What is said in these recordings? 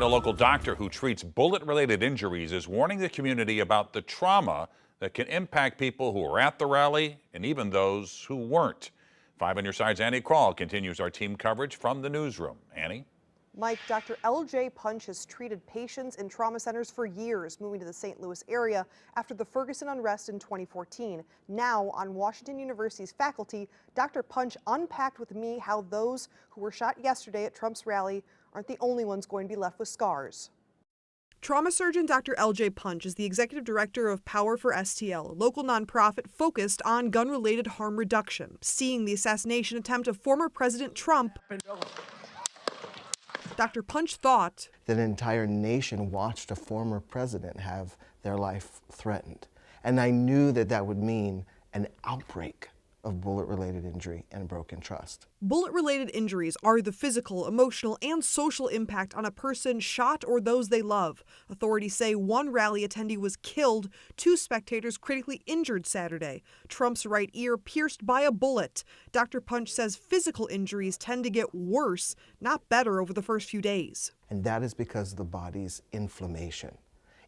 A local doctor who treats bullet-related injuries is warning the community about the trauma that can impact people who were at the rally and even those who weren't. 5 on your side's Annie Krall continues our team coverage from the newsroom. Annie? Mike, Dr. L.J. Punch has treated patients in trauma centers for years, moving to the St. Louis area after the Ferguson unrest in 2014. Now, on Washington University's faculty, Dr. Punch unpacked with me how those who were shot yesterday at Trump's rally aren't the only ones going to be left with scars. Trauma surgeon Dr. L.J. Punch is the executive director of Power for STL, a local nonprofit focused on gun-related harm reduction. Seeing the assassination attempt of former President Trump, Dr. Punch thought that an entire nation watched a former president have their life threatened. And I knew that that would mean an outbreak of bullet-related injury and broken trust. Bullet-related injuries are the physical, emotional, and social impact on a person shot or those they love. Authorities say one rally attendee was killed, 2 spectators critically injured Saturday. Trump's right ear pierced by a bullet. Dr. Punch says physical injuries tend to get worse, not better, over the first few days. And that is because of the body's inflammation.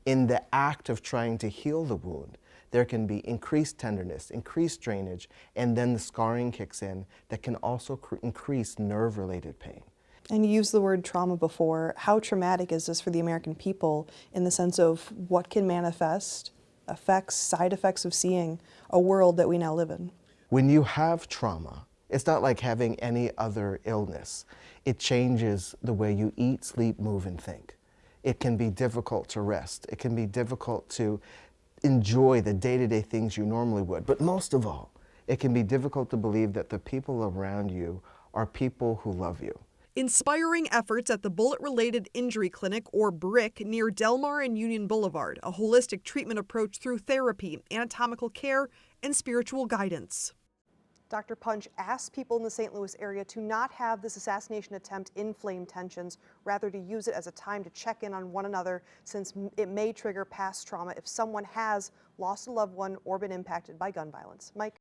In the act of trying to heal the wound, there can be increased tenderness, increased drainage, and then the scarring kicks in that can also increase nerve-related pain. And you used the word trauma before. How traumatic is this for the American people in the sense of what can manifest, effects, side effects of seeing a world that we now live in? When you have trauma, it's not like having any other illness. It changes the way you eat, sleep, move, and think. It can be difficult to rest. It can be difficult to enjoy the day-to-day things you normally would. But most of all, it can be difficult to believe that the people around you are people who love you. Inspiring efforts at the Bullet-Related Injury Clinic, or BRIC, near Delmar and Union Boulevard, a holistic treatment approach through therapy, anatomical care, and spiritual guidance. Dr. Punch asked people in the St. Louis area to not have this assassination attempt inflame tensions, rather to use it as a time to check in on one another, since it may trigger past trauma if someone has lost a loved one or been impacted by gun violence. Mike?